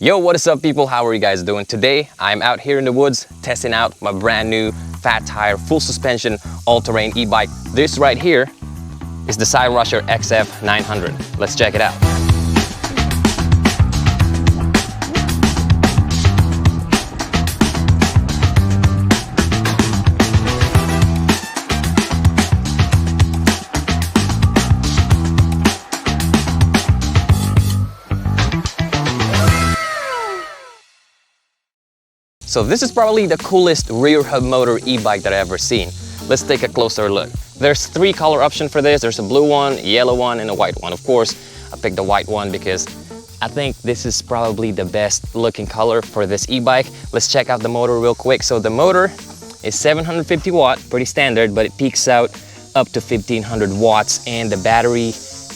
Yo, what is up people? How are you guys doing? Today, I'm out here in the woods testing out my brand new fat tire, full suspension, all-terrain e-bike. This right here is the Cyrusher Xf900. Let's check it out. So this is probably the coolest rear hub motor e-bike that I've ever seen. Let's take a closer look. There's 3 color options for this. There's a blue one, a yellow one, and a white one. Of course, I picked the white one because I think this is probably the best looking color for this e-bike. Let's check out the motor real quick. So the motor is 750 watt, pretty standard, but it peaks out up to 1500 watts. And the battery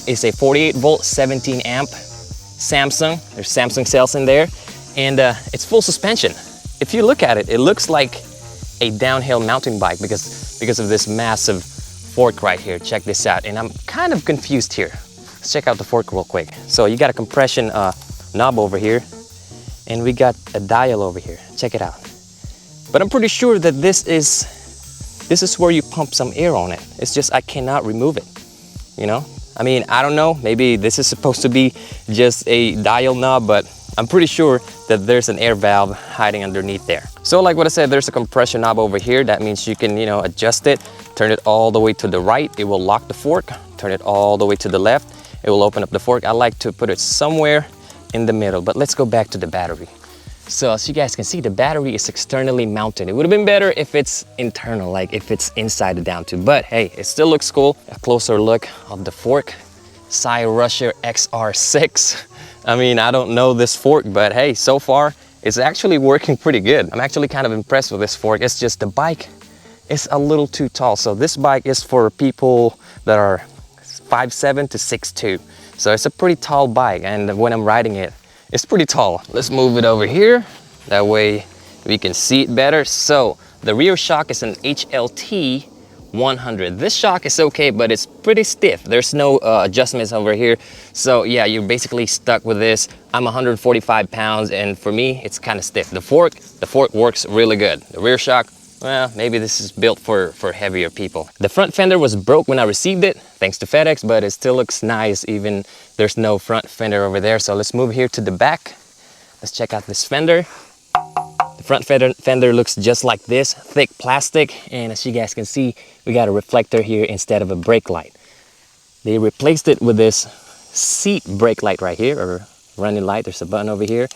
is a 48 volt, 17 amp Samsung. There's Samsung cells in there. And it's full suspension. If you look at it, it looks like a downhill mountain bike because of this massive fork right here. Check this out. And I'm kind of confused here. Let's check out the fork real quick. So you got a compression knob over here, and we got a dial over here. Check it out. But I'm pretty sure that this is where you pump some air on it. It's just I cannot remove it, you know? I mean, I don't know. Maybe this is supposed to be just a dial knob, but I'm pretty sure that there's an air valve hiding underneath there. So like what I said, there's a compression knob over here. That means you can, adjust it, turn it all the way to the right. It will lock the fork. Turn it all the way to the left. It will open up the fork. I like to put it somewhere in the middle, but let's go back to the battery. So as you guys can see, the battery is externally mounted. It would have been better if it's internal, like if it's inside the down tube, but hey, it still looks cool. A closer look of the fork, Cyrusher XR6. I mean, I don't know this fork, but hey, so far, it's actually working pretty good. I'm actually kind of impressed with this fork. It's just the bike is a little too tall. So this bike is for people that are 5'7" to 6'2". So it's a pretty tall bike, and when I'm riding it, it's pretty tall. Let's move it over here. That way we can see it better. So the rear shock is an HLT 100. This shock is okay, but it's pretty stiff. There's no adjustments over here. So yeah, you're basically stuck with this. I'm 145 pounds, and for me, it's kind of stiff. The fork works really good. The rear shock, well, maybe this is built for heavier people. The front fender was broke when I received it, thanks to FedEx, but it still looks nice, even there's no front fender over there. So let's move here to the back. Let's check out this fender. The front fender looks just like this, thick plastic, and as you guys can see, we got a reflector here instead of a brake light. They replaced it with this seat brake light right here, or running light. There's a button over here,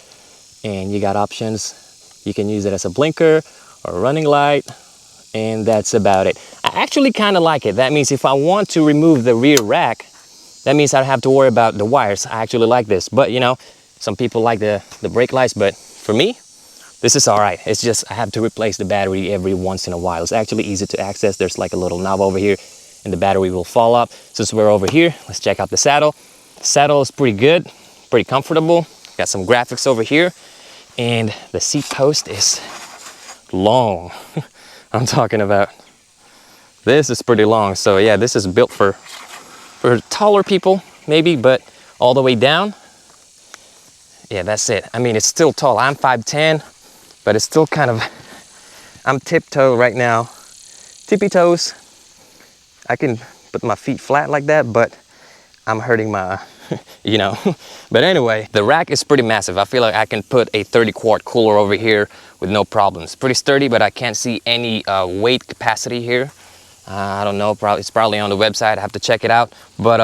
and you got options. You can use it as a blinker or a running light, and that's about it. I actually kind of like it. That means if I want to remove the rear rack, that means I don't have to worry about the wires. I actually like this, but some people like the brake lights, but for me, this is all right. It's just I have to replace the battery every once in a while. It's actually easy to access. There's like a little knob over here, and the battery will fall up. Since we're over here, let's check out the saddle. The saddle is pretty good, pretty comfortable. Got some graphics over here, and the seat post is long. I'm talking about this is pretty long. So yeah, this is built for taller people maybe, but all the way down, yeah, that's it. I mean, it's still tall. I'm 5'10", but it's still kind of, I'm tiptoe right now, tippy toes. I can put my feet flat like that, but I'm hurting my, But anyway, the rack is pretty massive. I feel like I can put a 30 quart cooler over here with no problems. Pretty sturdy, but I can't see any weight capacity here. I don't know, it's probably on the website. I have to check it out. But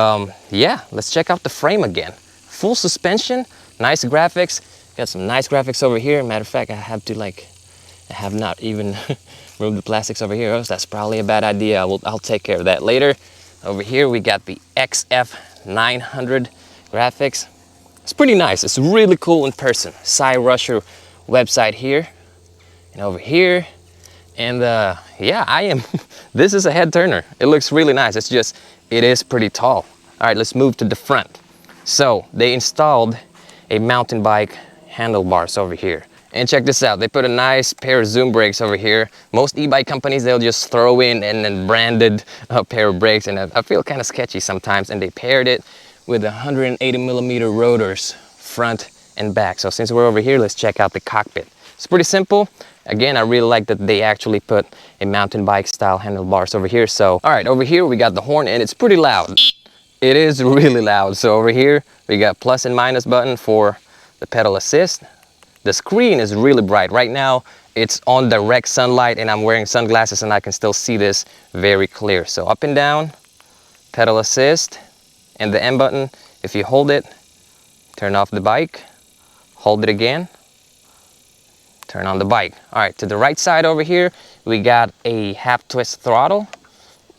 yeah, let's check out the frame again. Full suspension, nice graphics. Got some nice graphics over here. Matter of fact, I have not even removed the plastics over here. So that's probably a bad idea. I'll take care of that later. Over here, we got the Xf900 graphics. It's pretty nice. It's really cool in person. Cyrusher website here and over here. And yeah, this is a head turner. It looks really nice. It's just, it is pretty tall. All right, let's move to the front. So they installed a mountain bike handlebars over here. And check this out, they put a nice pair of zoom brakes over here. Most e-bike companies, they'll just throw in and branded pair of brakes, and I feel kind of sketchy sometimes. And they paired it with 180mm rotors, front and back. So since we're over here, let's check out the cockpit. It's pretty simple. Again, I really like that they actually put a mountain bike style handlebars over here. So, all right, over here we got the horn, and it's pretty loud. It is really loud. So over here, we got plus and minus button for the pedal assist. The screen is really bright. Right now, it's on direct sunlight, and I'm wearing sunglasses, and I can still see this very clear. So up and down, pedal assist, and the M button. If you hold it, turn off the bike, hold it again, turn on the bike. All right, to the right side over here, we got a half twist throttle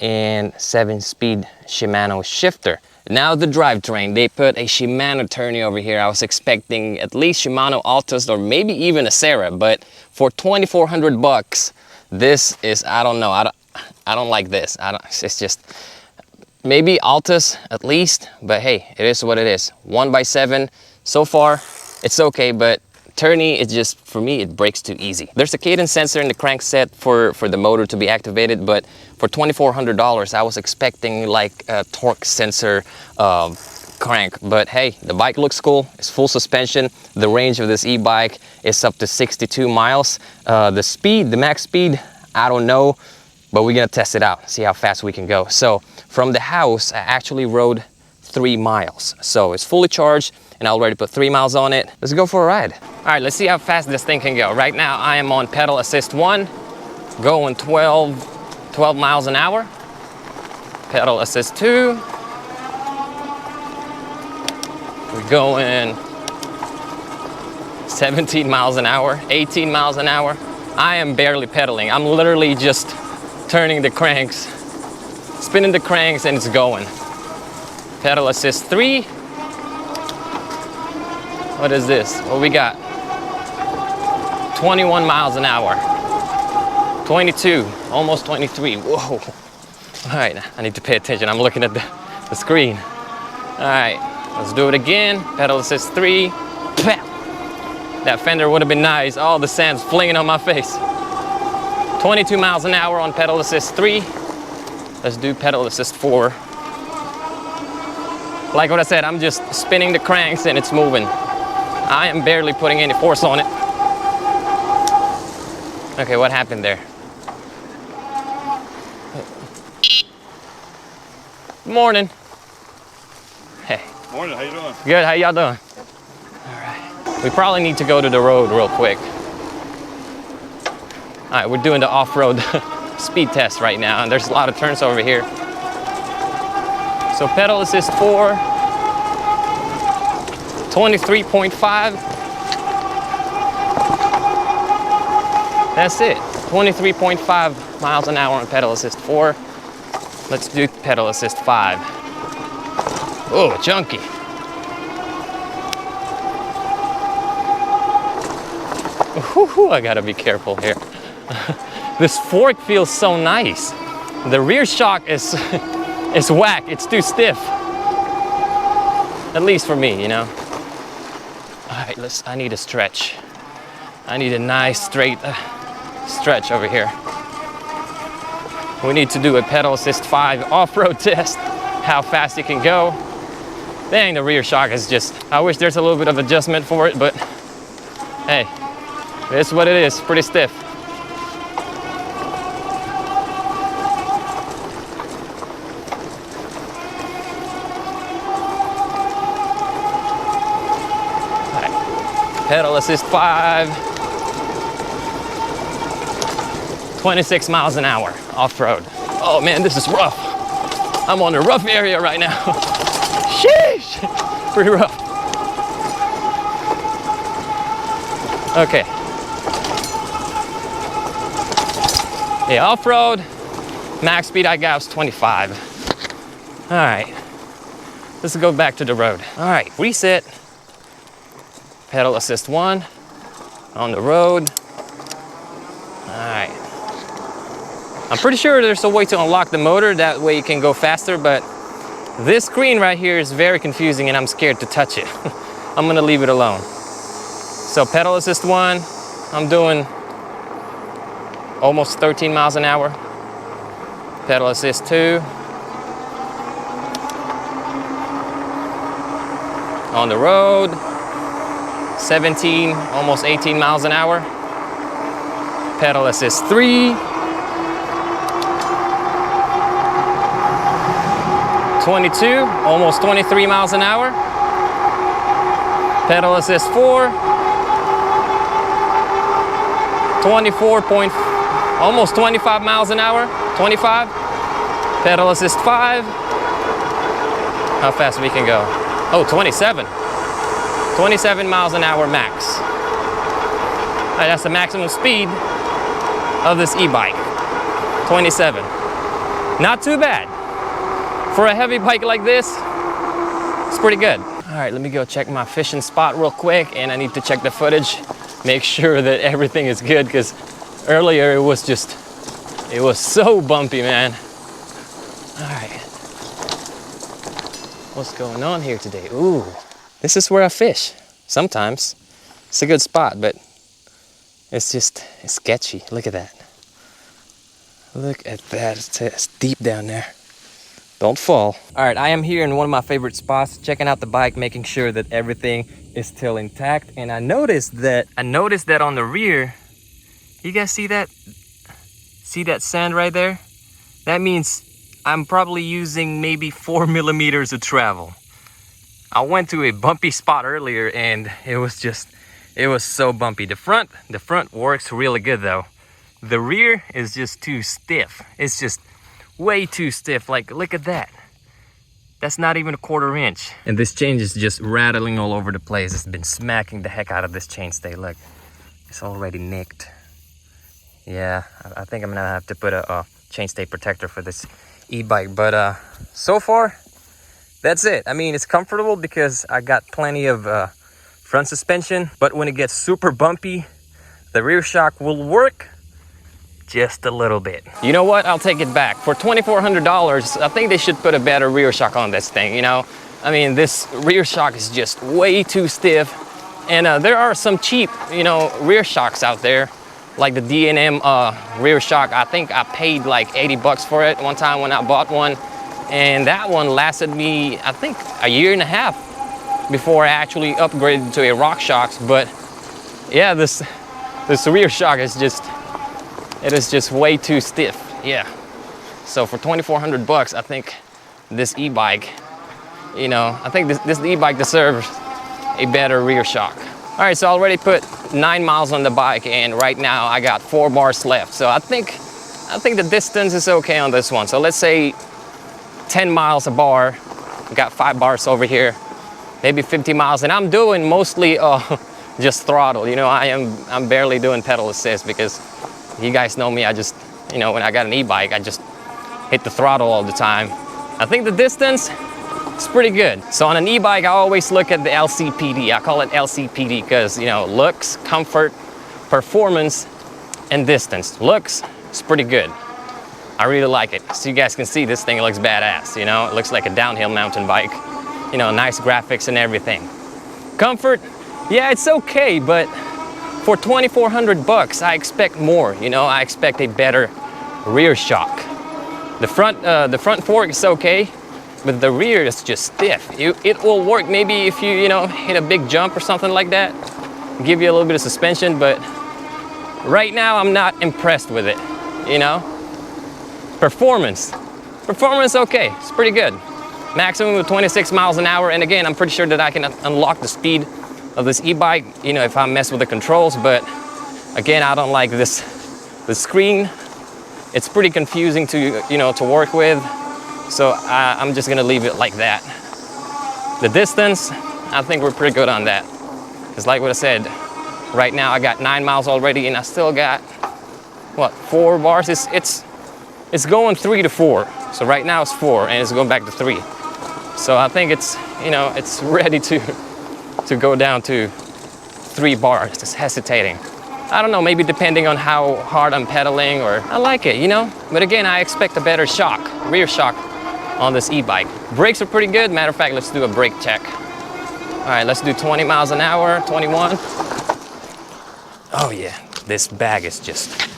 and 7-speed Shimano shifter. Now the drivetrain, they put a Shimano tourney over here. I was expecting at least Shimano Altus or maybe even a Serra, but for 2,400 bucks, this is, I don't know, I don't like this. It's just, maybe Altus at least, but hey, it is what it is. 1x7, so far, it's okay, but tourney, it just, for me, it breaks too easy. There's a cadence sensor in the crankset for the motor to be activated, but for $2,400, I was expecting like a torque sensor crank. But hey, the bike looks cool. It's full suspension. The range of this e-bike is up to 62 miles. The speed, the max speed, I don't know, but we're gonna test it out, see how fast we can go. So from the house, I actually rode 3 miles. So it's fully charged, and I already put 3 miles on it. Let's go for a ride. All right, let's see how fast this thing can go. Right now, I am on pedal assist 1, going 12 miles an hour. Pedal assist 2. We're going 17 miles an hour, 18 miles an hour. I am barely pedaling. I'm literally just turning the cranks, spinning the cranks, and it's going. Pedal assist 3. What is this? What we got? 21 miles an hour. 22, almost 23. Whoa. All right, I need to pay attention. I'm looking at the screen. All right, let's do it again. Pedal assist 3. That fender would have been nice. All the sand's flinging on my face. 22 miles an hour on pedal assist 3. Let's do pedal assist 4. Like what I said, I'm just spinning the cranks and it's moving. I am barely putting any force on it. Okay, what happened there? Good morning. Hey. Morning, how you doing? Good, how y'all doing? All right. We probably need to go to the road real quick. All right, we're doing the off-road speed test right now, and there's a lot of turns over here. So pedal assist 4, 23.5. That's it, 23.5 miles an hour on pedal assist 4. Let's do pedal assist 5. Oh, chunky. Whew, I gotta be careful here. This fork feels so nice. The rear shock is whack, it's too stiff. At least for me, you know. All right, I need a stretch. I need a nice straight stretch over here. We need to do a pedal assist 5 off-road test, how fast it can go. Dang, the rear shock is just, I wish there's a little bit of adjustment for it, but hey, it's what it is, pretty stiff. All right. Pedal assist 5. 26 miles an hour off-road. Oh man, this is rough. I'm on a rough area right now. Sheesh, pretty rough. Okay. Yeah, off-road, max speed I got was 25. All right, let's go back to the road. All right, reset. Pedal assist 1 on the road. All right. I'm pretty sure there's a way to unlock the motor, that way you can go faster, but this screen right here is very confusing and I'm scared to touch it. I'm gonna leave it alone. So pedal assist 1, I'm doing almost 13 miles an hour. Pedal assist 2. On the road. 17, almost 18 miles an hour. Pedal assist 3. 22, almost 23 miles an hour. Pedal assist 4. 24 point, almost 25 miles an hour. 25. Pedal assist 5. How fast we can go? Oh, 27. 27 miles an hour max. All right, that's the maximum speed of this e-bike. 27. Not too bad. For a heavy bike like this, it's pretty good. All right, let me go check my fishing spot real quick, and I need to check the footage, make sure that everything is good, because earlier it was so bumpy, man. All right. What's going on here today? Ooh, this is where I fish. Sometimes it's a good spot, but it's sketchy. Look at that. Look at that, it's deep down there. Don't fall. All right, I am here in one of my favorite spots, checking out the bike, making sure that everything is still intact. And I noticed that on the rear, you guys see that? See that sand right there? That means I'm probably using maybe 4 millimeters of travel. I went to a bumpy spot earlier and it was so bumpy. The front works really good though. The rear is just too stiff. It's just way too stiff. Like, look at that. That's not even a 1/4 inch. And this chain is just rattling all over the place. It's been smacking the heck out of this chainstay. Look, it's already nicked. Yeah, I think I'm gonna have to put a chainstay protector for this e-bike. But so far, that's it. I mean, it's comfortable because I got plenty of front suspension. But when it gets super bumpy, the rear shock will work just a little bit. You know what? I'll take it back. For $2,400, I think they should put a better rear shock on this thing, you know? I mean, this rear shock is just way too stiff. And there are some cheap, you know, rear shocks out there, like the D&M rear shock. I think I paid like 80 bucks for it one time when I bought one. And that one lasted me, I think, a year and a half before I actually upgraded to a rock shocks. But yeah, this rear shock is just way too stiff. Yeah. So for 2,400 bucks, I think this e-bike, you know, I think this e-bike deserves a better rear shock. All right, so I already put 9 miles on the bike, and right now I got 4 bars left. So I think the distance is okay on this one. So let's say 10 miles a bar. We got 5 bars over here, maybe 50 miles, and I'm doing mostly just throttle. You know, I'm barely doing pedal assist because you guys know me. I just, you know, when I got an e-bike, I just hit the throttle all the time. I think the distance is pretty good. So on an e-bike, I always look at the LCPD. I call it LCPD because, you know, looks, comfort, performance, and distance. Looks, it's pretty good. I really like it. So you guys can see this thing looks badass, you know? It looks like a downhill mountain bike. You know, nice graphics and everything. Comfort, yeah, it's okay, but for 2,400 bucks, I expect more, you know? I expect a better rear shock. The front fork is okay, but the rear is just stiff. It will work maybe if you know, hit a big jump or something like that, give you a little bit of suspension, but right now I'm not impressed with it, you know? Performance, okay, it's pretty good. Maximum of 26 miles an hour, and again, I'm pretty sure that I can unlock the speed of this e-bike, you know, if I mess with the controls. But again, I don't like the screen. It's pretty confusing to, you know, to work with. So I'm just gonna leave it like that. The distance, I think we're pretty good on that. It's like what I said, right now I got 9 miles already, and I still got, what, 4 bars? It's going 3 to 4. So right now it's 4, and it's going back to 3. So I think it's, you know, it's ready to go down to 3 bars. Just hesitating. I don't know, maybe depending on how hard I'm pedaling, or I like it, you know? But again, I expect a better shock, rear shock on this e-bike. Brakes are pretty good. Matter of fact, let's do a brake check. All right, let's do 20 miles an hour, 21. Oh yeah, this bag is just,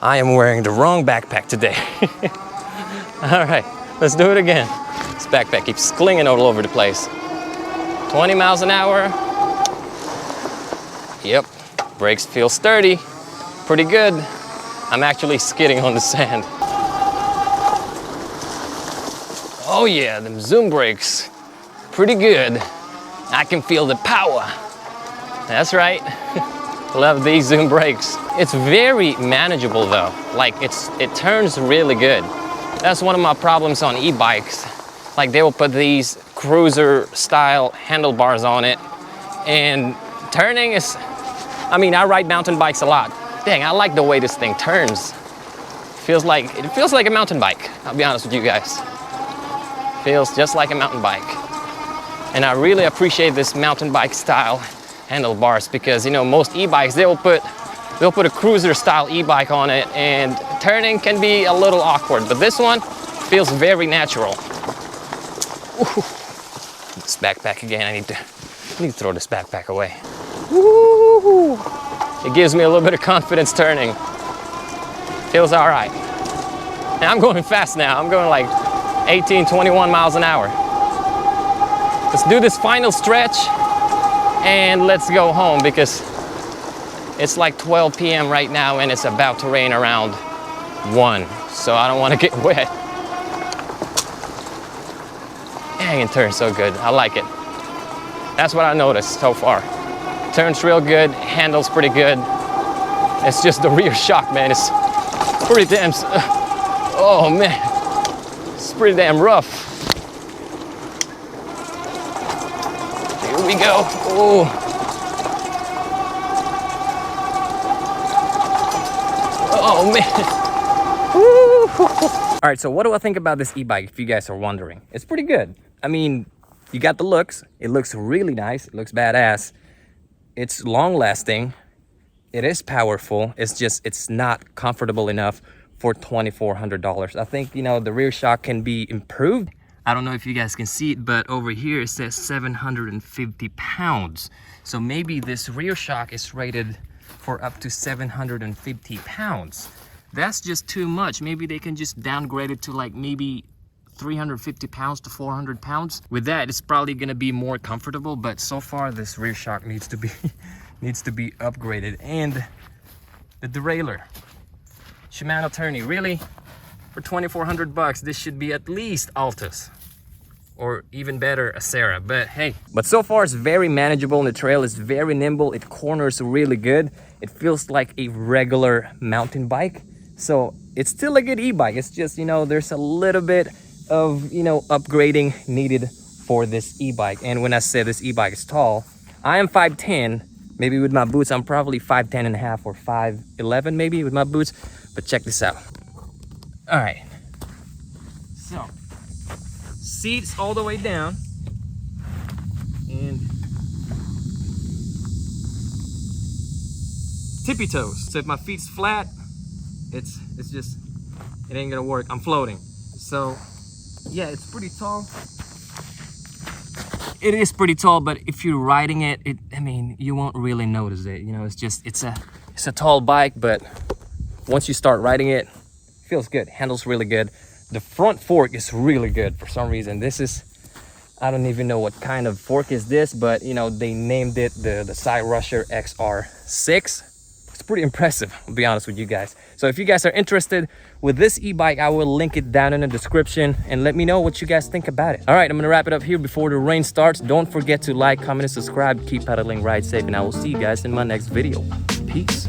I am wearing the wrong backpack today. All right, let's do it again. This backpack keeps clinging all over the place. 20 miles an hour. Yep, brakes feel sturdy, pretty good. I'm actually skidding on the sand. Oh yeah, them zoom brakes, pretty good. I can feel the power. That's right. Love these zoom brakes. It's very manageable though. Like it turns really good. That's one of my problems on e-bikes. Like they will put these cruiser style handlebars on it, and turning is, I mean, I ride mountain bikes a lot. Dang, I like the way this thing turns. It feels like a mountain bike, I'll be honest with you guys. Feels just like a mountain bike. And I really appreciate this mountain bike style handlebars, because you know, most e-bikes, they'll put a cruiser style e-bike on it, and turning can be a little awkward, but this one feels very natural. Ooh. This backpack again, I need to throw this backpack away. Woo! It gives me a little bit of confidence turning. Feels all right. And I'm going fast now. I'm going like 18, 21 miles an hour. Let's do this final stretch and let's go home, because it's like 12 p.m. right now and it's about to rain around 1. So I don't want to get wet. Dang, it turns so good. I like it. That's what I noticed so far. Turns real good, handles pretty good. It's just the rear shock, man. It's pretty damn, oh man. It's pretty damn rough. Here we go. Oh. Oh man. Woo. All right, so what do I think about this e-bike, if you guys are wondering? It's pretty good. I mean, you got the looks. It looks really nice. It looks badass. It's long lasting. It is powerful. It's just, it's not comfortable enough for $2,400. I think, you know, the rear shock can be improved. I don't know if you guys can see it, but over here it says 750 pounds. So maybe this rear shock is rated for up to 750 pounds. That's just too much. Maybe they can just downgrade it to like maybe 350 pounds to 400 pounds. With that, it's probably gonna be more comfortable, but so far this rear shock needs to be upgraded. And the derailleur, Shimano tourney, really? For 2,400 bucks, this should be at least Altus, or even better, a Serra, but hey. But so far it's very manageable, and the trail is very nimble. It corners really good. It feels like a regular mountain bike. So it's still a good e-bike. It's just, you know, there's a little bit of, you know, upgrading needed for this e-bike. And when I say this e-bike is tall, I am 5'10". Maybe with my boots, I'm probably 5'10 and a half or 5'11 maybe with my boots. But check this out. All right. So, seats all the way down. And tippy toes. So if my feet's flat, it's just, it ain't gonna work. I'm floating. So yeah, it's pretty tall. It is pretty tall, but if you're riding it, I mean, you won't really notice it. You know, it's just, it's a tall bike, but once you start riding it, it feels good. Handles really good. The front fork is really good for some reason. This is, I don't even know what kind of fork is this, but you know, they named it the Cyrusher XR6. It's pretty impressive, I'll be honest with you guys. So if you guys are interested with this e-bike, I will link it down in the description, and let me know what you guys think about it. All right, I'm gonna wrap it up here before the rain starts. Don't forget to like, comment, and subscribe. Keep pedaling, ride safe, and I will see you guys in my next video. Peace.